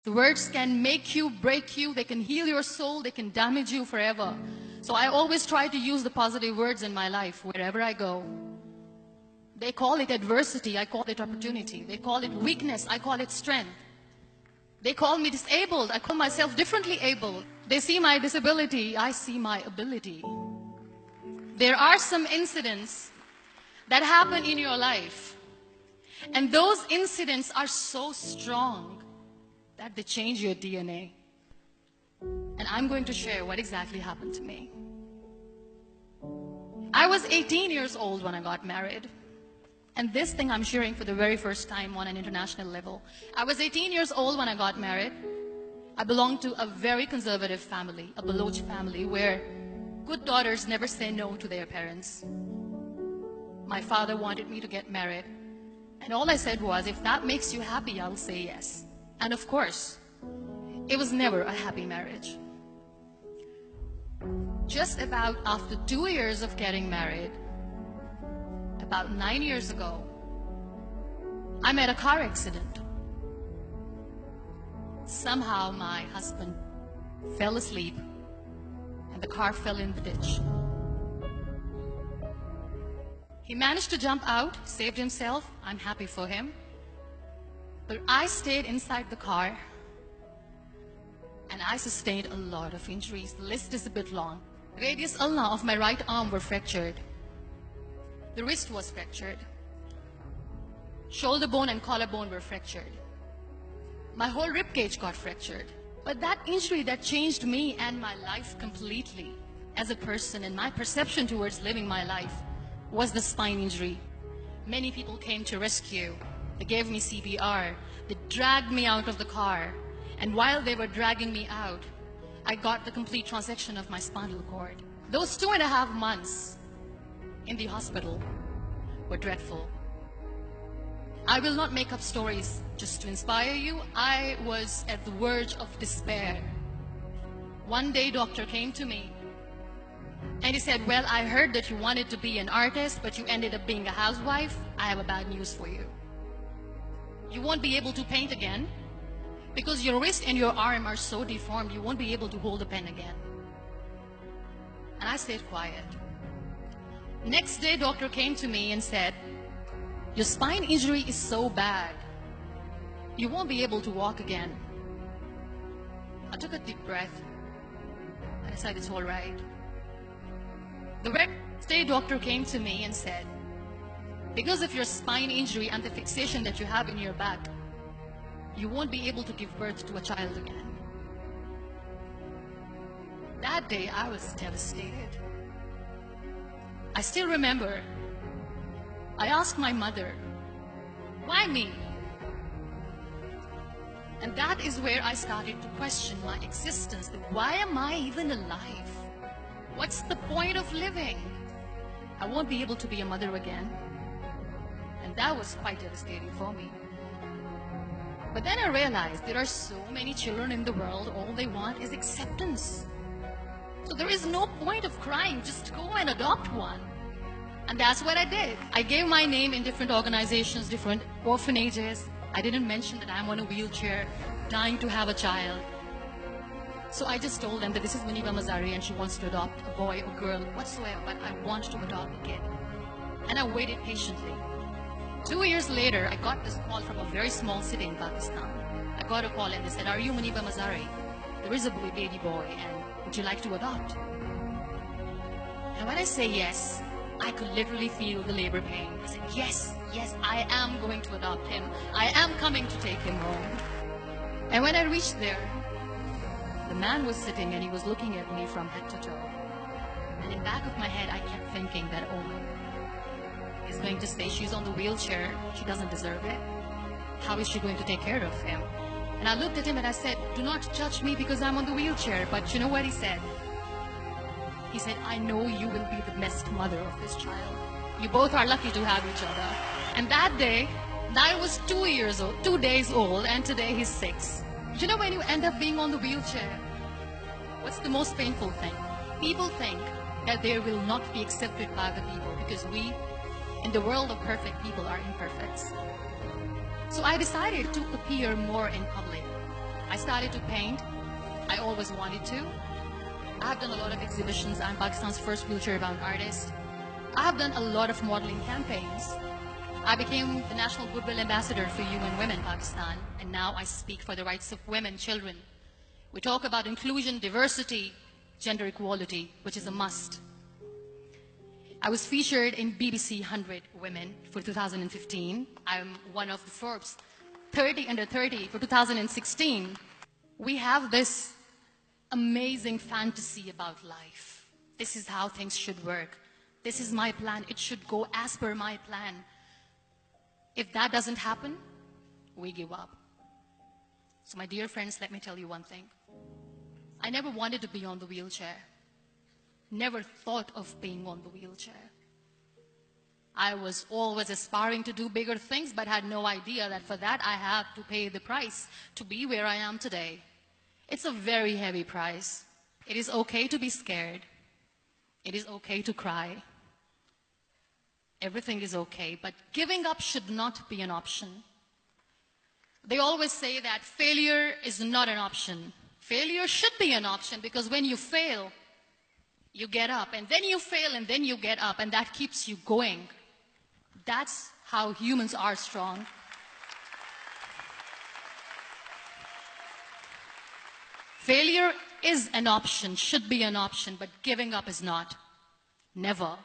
The words can make you, break you, they can heal your soul, they can damage you forever. So I always try to use the positive words in my life wherever I go. They call it adversity, I call it opportunity. They call it weakness, I call it strength. They call me disabled, I call myself differently abled. They see my disability, I see my ability. There are some incidents that happen in your life, and those incidents are so strong that they change your DNA. And I'm going to share what exactly happened to me. I was 18 years old when I got married. And this thing I'm sharing for the very first time on an international level. I was 18 years old when I got married. I belonged to a very conservative family, a Baloch family, where good daughters never say no to their parents. My father wanted me to get married. And all I said was, if that makes you happy, I'll say yes. And of course, it was never a happy marriage. Just about after 2 years of getting married, about 9 years ago, I met a car accident. Somehow my husband fell asleep and the car fell in the ditch. He managed to jump out, saved himself. I'm happy for him. But I stayed inside the car and I sustained a lot of injuries. The list is a bit long. Radius ulna of my right arm were fractured. The wrist was fractured. Shoulder bone and collarbone were fractured. My whole rib cage got fractured. But that injury that changed me and my life completely as a person and my perception towards living my life was the spine injury. Many people came to rescue. They gave me CPR. They dragged me out of the car. And while they were dragging me out, I got the complete transection of my spinal cord. Those 2.5 months in the hospital were dreadful. I will not make up stories just to inspire you. I was at the verge of despair. One day, doctor came to me and he said, well, I heard that you wanted to be an artist, but you ended up being a housewife. I have a bad news for you. You won't be able to paint again because your wrist and your arm are so deformed, you won't be able to hold a pen again. And I stayed quiet. Next day, doctor came to me and said, your spine injury is so bad, you won't be able to walk again. I took a deep breath and I said, it's all right. The next day, doctor came to me and said, because of your spine injury and the fixation that you have in your back, you won't be able to give birth to a child again. That day, I was devastated. I still remember, I asked my mother, why me? And that is where I started to question my existence. Why am I even alive? What's the point of living? I won't be able to be a mother again. And that was quite devastating for me. But then I realized there are so many children in the world, all they want is acceptance. So there is no point of crying, just go and adopt one. And that's what I did. I gave my name in different organizations, different orphanages. I didn't mention that I'm on a wheelchair, dying to have a child. So I just told them that this is Muniba Mazari and she wants to adopt a boy or girl, whatsoever, but I want to adopt a kid. And I waited patiently. 2 years later, I got this call from a very small city in Pakistan. I got a call and they said, are you Muniba Mazari? There is a baby boy and would you like to adopt? And when I say yes, I could literally feel the labor pain. I said, yes, I am going to adopt him. I am coming to take him home. And when I reached there, the man was sitting and he was looking at me from head to toe. And in the back of my head, I kept thinking that, oh, he's going to say she's on the wheelchair. She doesn't deserve it. How is she going to take care of him? And I looked at him and I said, do not judge me because I'm on the wheelchair. But you know what he said? He said, I know you will be the best mother of this child. You both are lucky to have each other. And that day, I was 2 days old, and today he's 6. You know when you end up being on the wheelchair, what's the most painful thing? People think that they will not be accepted by the people because we, in the world of perfect people, are imperfect. So I decided to appear more in public. I started to paint. I always wanted to. I have done a lot of exhibitions. I'm Pakistan's first wheelchair-bound artist. I have done a lot of modeling campaigns. I became the National Goodwill Ambassador for UN Women Pakistan, and now I speak for the rights of women, children. We talk about inclusion, diversity, gender equality, which is a must. I was featured in BBC 100 Women for 2015. I'm one of the Forbes 30 under 30 for 2016. We have this amazing fantasy about life. This is how things should work. This is my plan. It should go as per my plan. If that doesn't happen, we give up. So my dear friends, let me tell you one thing. I never wanted to be on the wheelchair. Never thought of being on the wheelchair. I was always aspiring to do bigger things, but had no idea that for that I have to pay the price to be where I am today. It's a very heavy price. It is okay to be scared. It is okay to cry. Everything is okay, but giving up should not be an option. They always say that failure is not an option. Failure should be an option, because when you fail, you get up, and then you fail, and then you get up, and that keeps you going. That's how humans are strong. Failure is an option, should be an option, but giving up is not. Never.